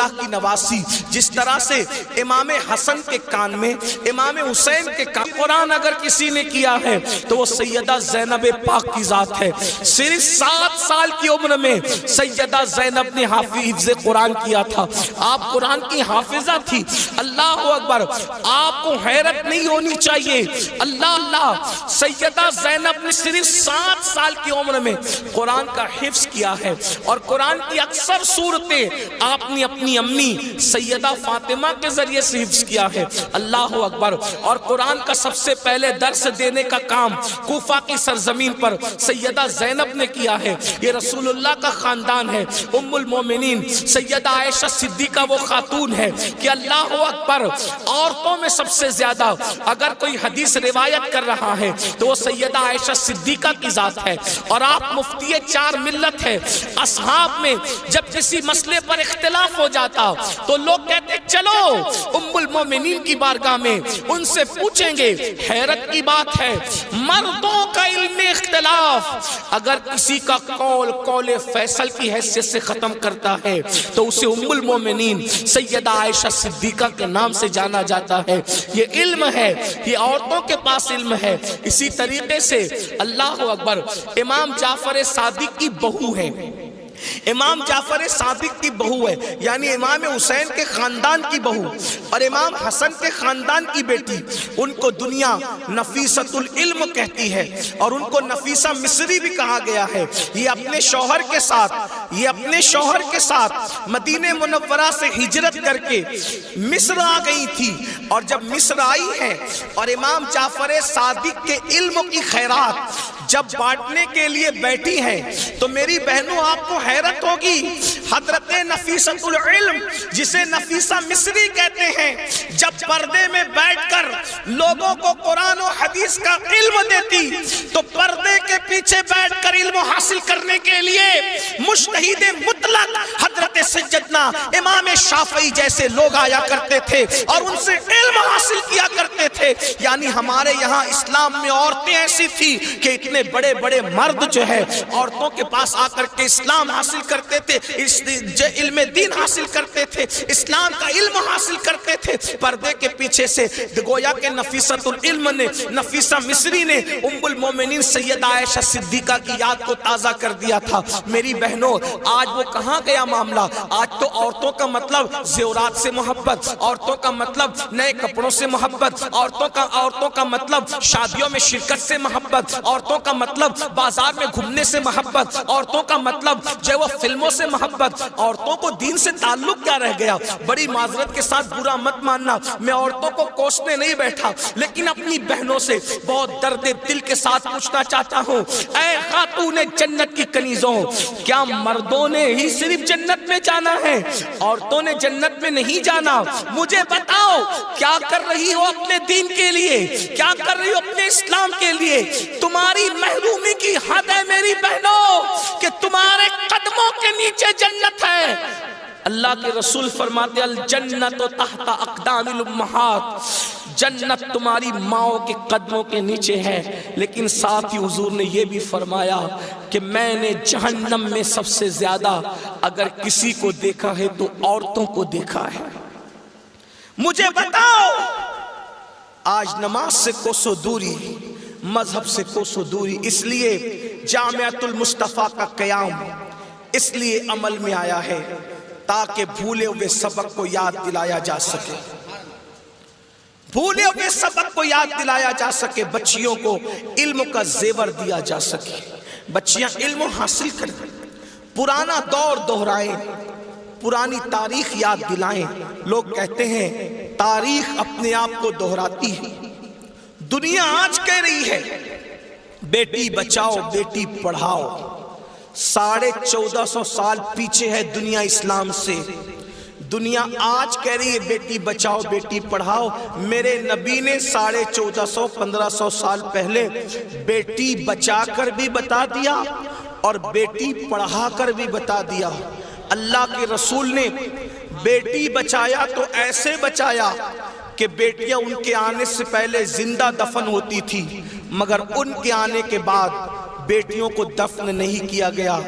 اللہ کی نواسی، جس طرح سے امام حسن کے کان میں، امام حسین کے کان قرآن اگر کسی نے کیا ہے تو وہ سیدہ زینب پاک کی ذات ہے۔ صرف 7 سال کی عمر میں سیدہ زینب نے حفظ قرآن کیا تھا، آپ قرآن کی حافظہ تھی۔ اللہ اکبر، آپ کو حیرت نہیں ہونی چاہیے، اللہ سیدہ زینب نے صرف 7 سال کی عمر میں قرآن کا حفظ کیا ہے، اور قرآن کی اکثر صورتیں آپ نے اپنی امی سیدہ فاطمہ کے ذریعے سے حفظ کیا ہے۔ اللہ اکبر، اور قرآن کا سب سے پہلے درس دینے کا کام کوفہ کی سرزمین پر سیدہ زینب نے کیا ہے۔ یہ رسول اللہ کا خاندان ہے، ام المومنین سیدہ عائشہ صدیقہ وہ خاتون ہے کہ اللہ اکبر، عورتوں میں سب سے زیادہ اگر کوئی حدیث روایت کر رہا ہے تو وہ سیدہ عائشہ صدیقہ کی ذات ہے، اور آپ مفتی 4 ملت ہے۔ اصحاب میں جب کسی مسئلے پر اختلاف ہو جاتا تو لوگ کہتے چلو ام المومنین کی بارگاہ میں ان سے پوچھیں گے۔ حیرت کی بات ہے، مردوں کا علم اختلاف اگر کسی کا قول فیصل کی حیثیت سے ختم کرتا ہے تو اسے ام المومنین سیدہ عائشہ صدیقہ کے نام سے جانا جاتا ہے۔ یہ علم ہے، یہ عورتوں کے پاس علم ہے۔ اسی طریقے سے اللہ اکبر، امام جعفر صادق کی بہو ہے، امام جعفر صادق کی بہو ہے، یعنی امام حسین کے خاندان کی بہو اور امام حسن کے خاندان کی بیٹی۔ ان کو دنیا نفیسۃ العلم کہتی ہے، اور ان کو نفیسہ مصری بھی کہا گیا ہے۔ یہ اپنے شوہر کے ساتھ مدینہ منورہ سے ہجرت کر کے مصر آ گئی تھی، اور جب مصر آئی ہے اور امام جعفر صادق کے علم کی خیرات جب بانٹنے کے لیے بیٹھی ہیں تو میری بہنوں آپ کو حیرت ہوگی، حضرت نفیسۃ العلم جسے نفیسہ مصری کہتے ہیں، جب پردے میں بیٹھ کر لوگوں کو قرآن و حدیث کا علم دیتی تو پردے کے پیچھے بیٹھ کر علم حاصل کرنے کے لیے مجتہد مطلق حضرت سیدنا امام شافعی جیسے لوگ آیا کرتے تھے اور ان سے علم حاصل کیا کرتے تھے۔ یعنی ہمارے یہاں اسلام میں عورتیں ایسی تھی کہ اتنے بڑے بڑے مرد جو ہے عورتوں کے پاس آ کر کے اسلام حاصل کرتے تھے، علم دین حاصل کرتے تھے، اسلام کا علم حاصل کرتے تھے۔ پردے کے پیچھے سے گویا کہ نفیسۃ العلم نے، نفیسہ مصری نے ام المومنین سیدہ عائشہ صدیقہ کی یاد کو تازہ کر دیا تھا۔ میری بہنوں، آج وہ کہاں گیا معاملہ؟ آج تو عورتوں کا مطلب زیورات سے محبت، عورتوں کا مطلب نئے کپڑوں سے محبت، عورتوں کا مطلب شادیوں میں شرکت سے محبت، عورتوں کا مطلب بازار میں گھومنے سے محبت، عورتوں کا مطلب جو وہ فلموں سے محبت۔ عورتوں کو دین سے تعلق کیا رہ گیا؟ بڑی معذرت کے ساتھ برا مت ماننا، میں عورتوں کو کوسنے نہیں بیٹھا، لیکن اپنی بہنوں سے بہت درد دل کے ساتھ پوچھنا چاہتا ہوں، اے خاتون جنت کی کنیزوں، کیا مردوں نے ہی صرف جنت میں جانا ہے؟ عورتوں نے جنت میں نہیں جانا؟ مجھے بتاؤ، کیا کر رہی ہو اپنے دین کے لیے؟ کیا کر رہی ہو اپنے اسلام کے لیے؟ تمہاری محرومی کی حد ہے میری بہنوں کہ تمہارے قدموں کے نیچے جنت ہے۔ اللہ کے رسول فرماتے الجنت تحت اقدام الامہات، جنت تمہاری ماؤں کے قدموں کے نیچے ہے، لیکن ساتھ ہی حضور نے یہ بھی فرمایا کہ میں نے جہنم میں سب سے زیادہ اگر کسی کو دیکھا ہے تو عورتوں کو دیکھا ہے۔ مجھے بتاؤ، آج نماز سے کوسوں دوری، مذہب سے کوسوں دوری، اس لیے جامعۃ المصطفیٰ کا قیام اس لیے عمل میں آیا ہے تاکہ بھولے ہوئے سبق کو یاد دلایا جا سکے، بھولے ہوئے سبق کو یاد دلایا جا سکے، بچیوں کو علم کا زیور دیا جا سکے، بچیاں علم حاصل کریں، پرانا دور دہرائیں، پرانی تاریخ یاد دلائیں۔ لوگ کہتے ہیں تاریخ اپنے آپ کو دہراتی ہے۔ دنیا آج کہہ رہی ہے بیٹی بچاؤ بیٹی پڑھاؤ، 1450 سال پیچھے ہے دنیا اسلام سے۔ دنیا آج کہہ رہی ہے بیٹی بچاؤ بیٹی پڑھاؤ، میرے نبی نے 1450-1500 سال پہلے بیٹی بچا کر بھی بتا دیا اور بیٹی پڑھا کر بھی بتا دیا۔ اللہ کے رسول نے بیٹی بچایا تو ایسے بچایا کہ بیٹیاں ان کے آنے سے پہلے زندہ دفن ہوتی تھی، مگر ان کے آنے کے بعد بیٹیوں کو دفن نہیں کیا گیا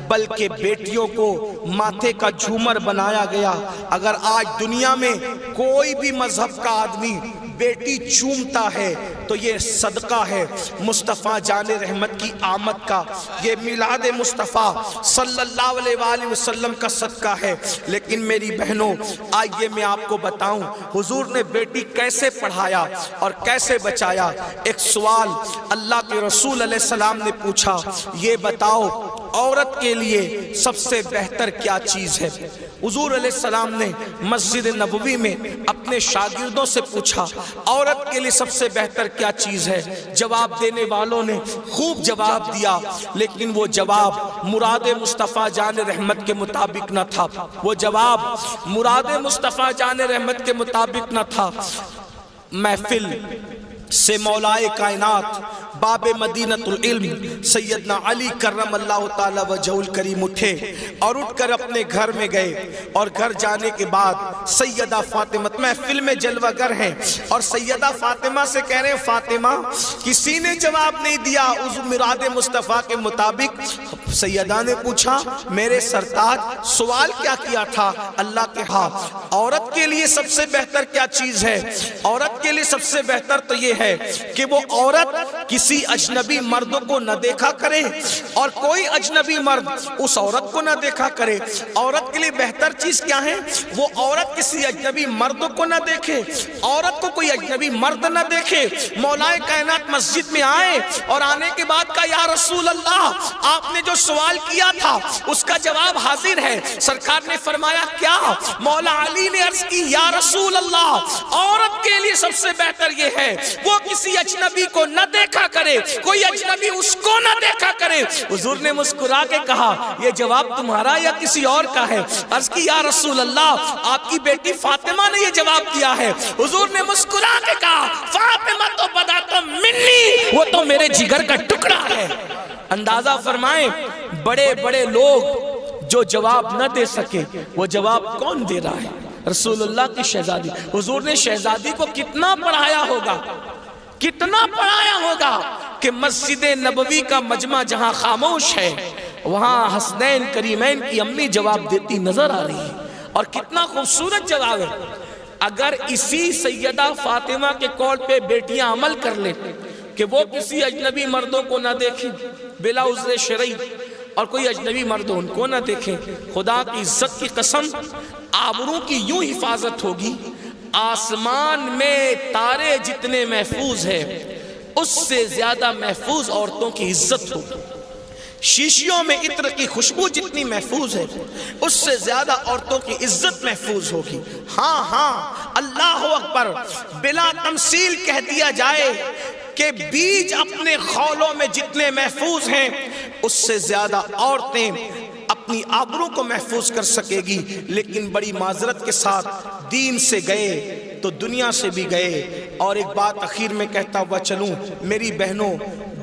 بلکہ بیٹیوں کو ماتھے کا جھومر بنایا گیا۔ اگر آج دنیا میں کوئی بھی مذہب کا آدمی بیٹی چومتا ہے تو یہ صدقہ ہے مصطفیٰ جان رحمت کی آمد کا، یہ میلاد مصطفیٰ صلی اللہ علیہ وآلہ وسلم کا صدقہ ہے۔ لیکن میری بہنوں، آئیے میں آپ کو بتاؤں حضور نے بیٹی کیسے پڑھایا اور کیسے بچایا۔ ایک سوال اللہ کے رسول علیہ السلام نے پوچھا، یہ بتاؤ عورت کے لیے سب سے بہتر کیا چیز ہے؟ حضور علیہ السلام نے مسجد نبوی میں اپنے شاگردوں سے پوچھا عورت کے لیے سب سے بہتر کیا چیز ہے؟ جواب دینے والوں نے خوب جواب دیا، لیکن وہ جواب مراد مصطفیٰ جان رحمت کے مطابق نہ تھا۔ وہ جواب مراد مصطفیٰ جان رحمت کے مطابق نہ تھا۔ محفل سے مولائے کائنات باب مدینۃ العلم سیدنا علی کرم اللہ تعالی وجہ الکریم اٹھے اور اٹھ کر اپنے گھر میں گئے، اور گھر جانے کے بعد سیدہ فاطمہ محفل میں جلوہ گر ہیں اور سیدہ فاطمہ سے کہہ رہے ہیں فاطمہ کسی نے جواب نہیں دیا اس مراد مصطفیٰ کے مطابق۔ سیدہ نے پوچھا میرے سرتاج سوال کیا کیا تھا؟ اللہ کے ہاں عورت کے لیے سب سے بہتر کیا چیز ہے؟ عورت کے لیے سب سے بہتر تو یہ ہے کہ وہ عورت کسی اجنبی مردوں کو نہ دیکھا کرے اور کوئی اجنبی مرد اس عورت کو نہ دیکھا کرے۔ عورت کے لیے بہتر چیز کیا ہے؟ وہ عورت کسی اجنبی مردوں کو نہ دیکھے، عورت کو کوئی اجنبی مرد نہ دیکھے۔ مولائے کائنات مسجد میں آئے اور آنے کے بعد کہا یا رسول اللہ آپ نے جو سوال کیا تھا اس کا جواب حاضر ہے۔ سرکار نے فرمایا کیا؟ مولا علی نے عرض کی یا رسول اللہ عورت کے لیے سب سے بہتر یہ ہے وہ کسی اجنبی کو نہ دیکھا کرے، کوئی اجنبی اس کو نہ دیکھا کرے۔ حضور نے مسکرا کے کہا یہ جواب تمہارا یا کسی اور کا ہے؟ عرض کی یا رسول اللہ آپ کی بیٹی فاطمہ نے یہ جواب دیا ہے۔ حضور نے مسکرا کے کہا فاطمہ تو بدا منی، وہ تو میرے جگر کا ٹکڑا ہے۔ اندازہ فرمائیں بڑے بڑے لوگ جو جواب نہ دے سکے وہ جواب کون دے رہا ہے؟ رسول اللہ کی شہزادی۔ حضور نے شہزادی کو کتنا پڑھایا ہوگا، کتنا پڑھایا ہوگا کہ مسجد نبوی کا مجمع جہاں خاموش ہے وہاں حسنین کریمین کی امی جواب دیتی نظر آ رہی ہے، اور کتنا خوبصورت جواب ہے۔ اگر اسی سیدہ فاطمہ کے قول پہ بیٹیاں عمل کر لیں کہ وہ کسی اجنبی مردوں کو نہ دیکھیں بلا عذر شرعی اور کوئی اجنبی مرد ان کو نہ دیکھیں، خدا کی عزت کی قسم آبروں کی یوں حفاظت ہوگی آسمان میں تارے جتنے محفوظ ہیں اس سے زیادہ محفوظ عورتوں کی عزت ہوگی۔ شیشیوں میں عطر کی خوشبو جتنی محفوظ ہے اس سے زیادہ عورتوں کی عزت محفوظ ہوگی۔ ہاں ہاں اللہ اکبر، بلا تمثیل کہہ دیا جائے کہ بیج اپنے خولوں میں جتنے محفوظ ہیں اس سے زیادہ عورتیں اپنی آبروں کو محفوظ کر سکے گی۔ لیکن بڑی معذرت کے ساتھ دین سے گئے تو دنیا سے بھی گئے۔ اور ایک بات اخیر میں کہتا ہوا چلوں میری بہنوں،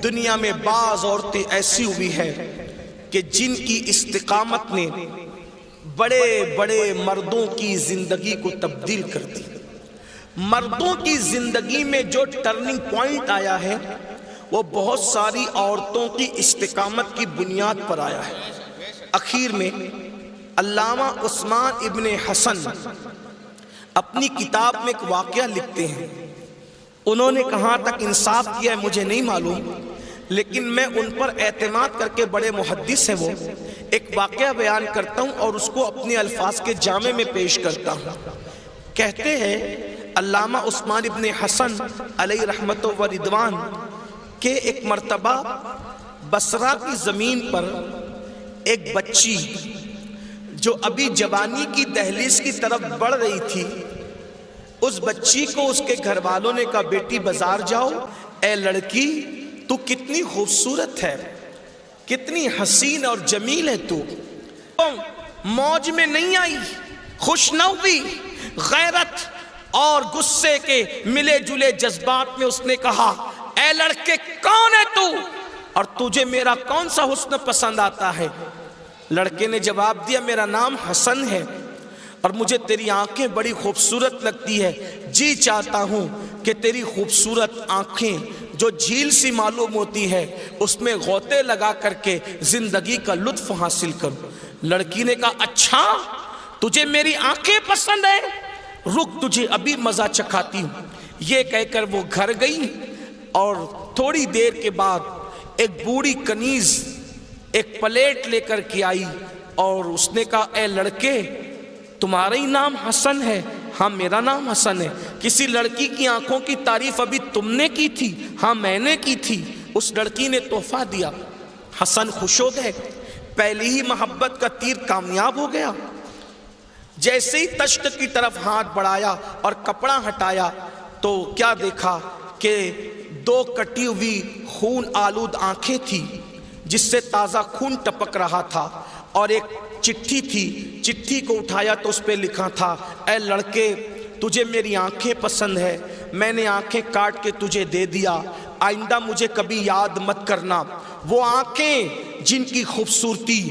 دنیا میں بعض عورتیں ایسی ہوئی ہیں کہ جن کی استقامت نے بڑے بڑے مردوں کی زندگی کو تبدیل کر دی۔ مردوں کی زندگی میں جو ٹرننگ پوائنٹ آیا ہے وہ بہت ساری عورتوں کی استقامت کی بنیاد پر آیا ہے۔ اخیر میں علامہ عثمان ابن حسن اپنی کتاب میں ایک واقعہ لکھتے ہیں۔ انہوں نے کہاں تک انصاف کیا ہے مجھے نہیں معلوم، لیکن میں ان پر اعتماد کر کے، بڑے محدث ہیں وہ، ایک واقعہ بیان کرتا ہوں اور اس کو اپنے الفاظ کے جامع میں پیش کرتا ہوں۔ کہتے ہیں علامہ عثمان ابن حسن علیہ رحمت و رضوان کہ ایک مرتبہ بصرہ کی زمین پر ایک بچی جو ابھی جوانی کی دہلیز کی طرف بڑھ رہی تھی، اس بچی کو اس کے گھر والوں نے کہا بیٹی بازار جاؤ، اے لڑکی تو کتنی خوبصورت ہے، کتنی حسین اور جمیل ہے تو۔ موج میں نہیں آئی، خوش نہ ہوئی، غیرت اور غصے کے ملے جلے جذبات میں اس نے کہا اے لڑکے کون ہے تو، اور تجھے میرا کون سا حسن پسند آتا ہے؟ لڑکے نے جواب دیا میرا نام حسن ہے اور مجھے تیری آنکھیں بڑی خوبصورت لگتی ہے، جی چاہتا ہوں کہ تیری خوبصورت آنکھیں جو جھیل سی معلوم ہوتی ہے اس میں غوطے لگا کر کے زندگی کا لطف حاصل کروں۔ لڑکی نے کہا اچھا تجھے میری آنکھیں پسند ہیں، رک تجھے ابھی مزہ چکھاتی ہوں۔ یہ کہہ کر وہ گھر گئی اور تھوڑی دیر کے بعد ایک بوڑھی کنیز ایک پلیٹ لے کر کے آئی اور اس نے کہا اے لڑکے تمہارا ہی نام حسن ہے؟ ہاں میرا نام حسن ہے۔ کسی لڑکی کی آنکھوں کی تعریف ابھی تم نے کی تھی؟ ہاں میں نے کی تھی۔ اس لڑکی نے تحفہ دیا۔ حسن خوش ہو گئے، پہلی ہی محبت کا تیر کامیاب ہو گیا۔ جیسے ہی تشت کی طرف ہاتھ بڑھایا اور کپڑا ہٹایا تو کیا دیکھا کہ دو کٹی ہوئی خون آلود آنکھیں تھی جس سے تازہ خون ٹپک رہا تھا، اور ایک چٹھی تھی۔ چٹھی کو اٹھایا تو اس پہ لکھا تھا اے لڑکے تجھے میری آنکھیں پسند ہے، میں نے آنکھیں کاٹ کے تجھے دے دیا، آئندہ مجھے کبھی یاد مت کرنا۔ وہ آنکھیں جن کی خوبصورتی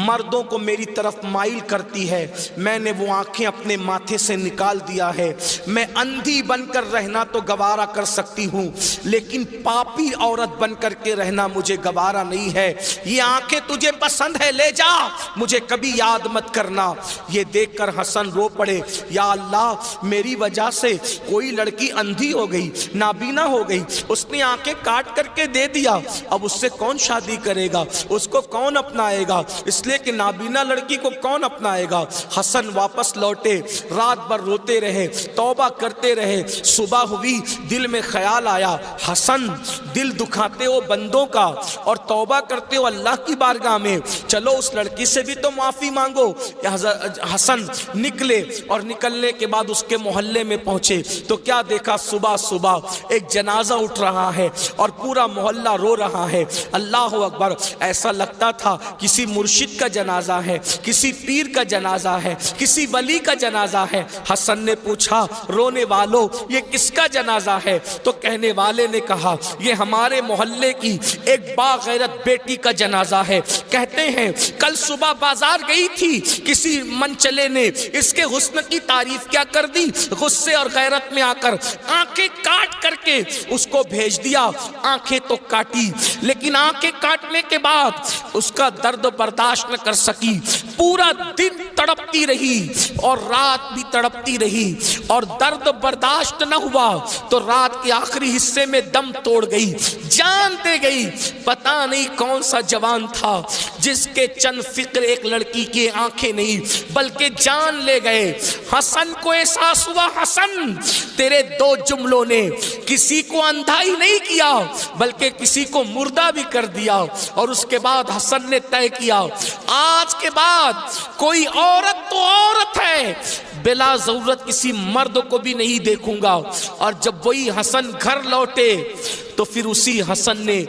مردوں کو میری طرف مائل کرتی ہے، میں نے وہ آنکھیں اپنے ماتھے سے نکال دیا ہے۔ میں اندھی بن کر رہنا تو گوارا کر سکتی ہوں، لیکن پاپی عورت بن کر کے رہنا مجھے گوارا نہیں ہے۔ یہ آنکھیں تجھے پسند ہے، لے جا، مجھے کبھی یاد مت کرنا۔ یہ دیکھ کر حسن رو پڑے، یا اللہ میری وجہ سے کوئی لڑکی اندھی ہو گئی، نابینا ہو گئی، اس نے آنکھیں کاٹ کر کے دے دیا، اب اس سے کون شادی کرے گا، اس کو کون اپنائے گا، اس لیے کہ نابینا لڑکی کو کون اپنائے گا۔ حسن واپس لوٹے، رات بھر روتے رہے، توبہ کرتے رہے۔ صبح ہوئی، دل میں خیال آیا حسن دل دکھاتے ہو بندوں کا اور توبہ کرتے ہو اللہ کی بارگاہ میں، چلو اس لڑکی سے بھی تو معافی مانگو۔ حسن نکلے اور نکلنے کے بعد اس کے محلے میں پہنچے تو کیا دیکھا، صبح صبح ایک جنازہ اٹھ رہا ہے اور پورا محلہ رو رہا ہے۔ اللہ اکبر، ایسا لگتا تھا کسی مرشد کا جنازہ ہے، کسی پیر کا جنازہ ہے، کسی ولی کا جنازہ ہے۔ حسن نے پوچھا رونے والوں یہ کس کا جنازہ ہے؟ تو کہنے والے نے کہا یہ ہمارے محلے کی ایک باغیرت بیٹی کا جنازہ ہے۔ کہتے ہیں کل صبح بازار گئی تھی، کسی منچلے نے اس کے حسن کی تعریف کیا کر دی، غصے اور غیرت میں آ کر آنکھیں کاٹ کر کے اس کو بھیج دیا۔ آنکھیں تو کاٹی لیکن آنکھیں کاٹنے کے بعد اس کا درد برداشت نہ کر سکی، پورا دن تڑپتی رہی اور رات بھی تڑپتی رہی، اور درد برداشت نہ ہوا تو رات کے آخری حصے میں دم توڑ گئی، جان دے گئی۔ پتہ نہیں کون سا جوان تھا جس کے چند فکر ایک لڑکی کی آنکھیں نہیں بلکہ جان لے گئے۔ حسن کو احساس ہوا حسن تیرے دو جملوں نے کسی کو اندھا ہی نہیں کیا بلکہ کسی کو مردہ بھی کر دیا۔ اور اس کے بعد حسن نے طے کیا آج کے بعد کوئی عورت تو عورت ہے، بلا ضرورت کسی مرد کو بھی نہیں دیکھوں گا۔ اور جب وہی حسن گھر لوٹے تو پھر اسی حسن نے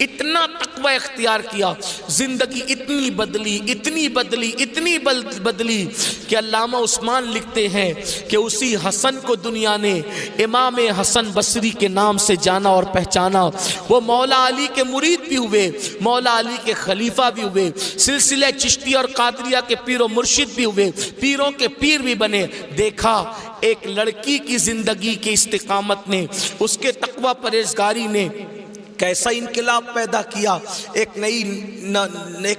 اتنا تقوی اختیار کیا، زندگی اتنی بدلی اتنی بدلی اتنی بدلی کہ علامہ عثمان لکھتے ہیں کہ اسی حسن کو دنیا نے امام حسن بصری کے نام سے جانا اور پہچانا۔ وہ مولا علی کے مرید بھی ہوئے، مولا علی کے خلیفہ بھی ہوئے، سلسلہ چشتی اور قادریہ کے پیر و مرشد بھی ہوئے، پیروں کے پیر بھی بنے۔ دیکھا ایک لڑکی کی زندگی کے استقامت نے، اس کے تقوی پرہیزگاری نے کیسا انقلاب پیدا کیا۔ ایک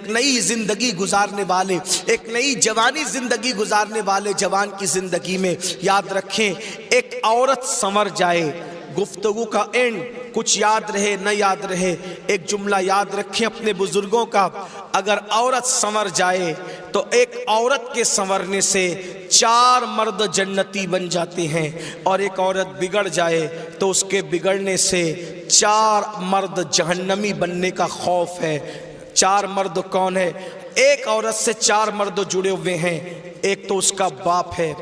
نئی زندگی گزارنے والے، ایک نئی جوانی زندگی گزارنے والے جوان کی زندگی میں یاد رکھیں ایک عورت سنور جائے، گفتگو کا اینڈ کچھ یاد رہے نہ یاد رہے، ایک جملہ یاد رکھیں اپنے بزرگوں کا، اگر عورت سنور جائے تو ایک عورت کے سنورنے سے 4 مرد جنتی بن جاتے ہیں، اور ایک عورت بگڑ جائے تو اس کے بگڑنے سے 4 مرد جہنمی بننے کا خوف ہے۔ 4 مرد کون ہے؟ ایک عورت سے 4 مرد جڑے ہوئے ہیں، ایک تو اس کا باپ ہے،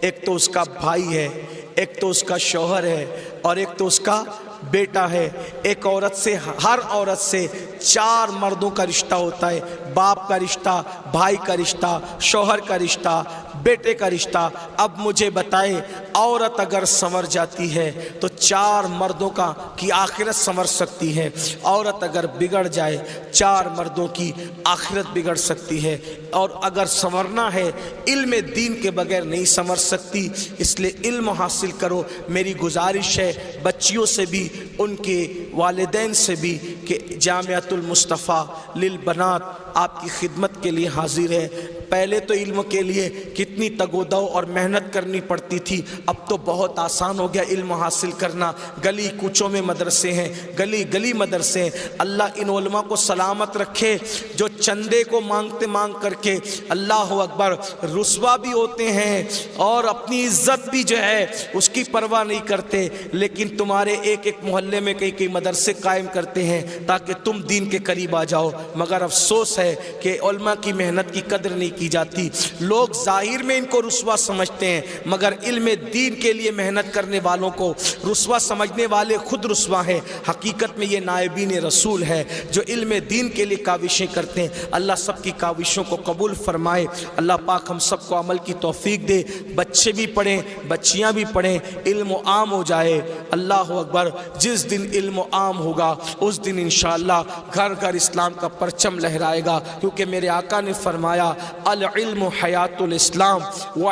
ایک تو اس کا بھائی ہے، ایک تو اس کا شوہر ہے، اور ایک تو اس کا بیٹا ہے۔ ایک عورت سے، ہر عورت سے 4 مردوں کا رشتہ ہوتا ہے، باپ کا رشتہ، بھائی کا رشتہ، شوہر کا رشتہ، بیٹے کا رشتہ۔ اب مجھے بتائیں، عورت اگر سنور جاتی ہے تو 4 مردوں کی آخرت سنور سکتی ہے، عورت اگر بگڑ جائے 4 مردوں کی آخرت بگڑ سکتی ہے۔ اور اگر سنورنا ہے علم دین کے بغیر نہیں سنور سکتی، اس لیے علم حاصل کرو۔ میری گزارش ہے بچیوں سے بھی، ان کے والدین سے بھی، کہ جامعۃ المصطفیٰ للبنات آپ کی خدمت کے لیے حاضر ہے۔ پہلے تو علم کے لیے کتنی تگ و دو اور محنت کرنی پڑتی تھی، اب تو بہت آسان ہو گیا علم حاصل کرنا۔ گلی کوچوں میں مدرسے ہیں، گلی گلی مدرسے ہیں۔ اللہ ان علماء کو سلامت رکھے جو چندے کو مانگتے مانگ کر کے اللہ اکبر رسوا بھی ہوتے ہیں اور اپنی عزت بھی جو ہے اس کی پرواہ نہیں کرتے، لیکن تمہارے ایک ایک محلے میں کئی کئی مدرسے قائم کرتے ہیں تاکہ تم دین کے قریب آ جاؤ۔ مگر افسوس ہے کہ علماء کی محنت کی قدر نہیں کی جاتی۔ لوگ ظاہر میں ان کو رسوا سمجھتے ہیں، مگر علم دین کے لیے محنت کرنے والوں کو رسوا سمجھنے والے خود رسوا ہیں۔ حقیقت میں یہ نائبین رسول ہے جو علم دین کے لیے کاوشیں کرتے ہیں۔ اللہ سب کی کاوشوں کو قبول فرمائے۔ اللہ پاک ہم سب کو عمل کی توفیق دے۔ بچے بھی پڑھیں، بچیاں بھی پڑھیں، علم عام ہو جائے۔ اللہ اکبر، جس دن علم عام ہوگا اس دن انشاءاللہ گھر گھر اسلام کا پرچم لہرائے گا، کیونکہ میرے آقا نے فرمایا العلم حیات الاسلام و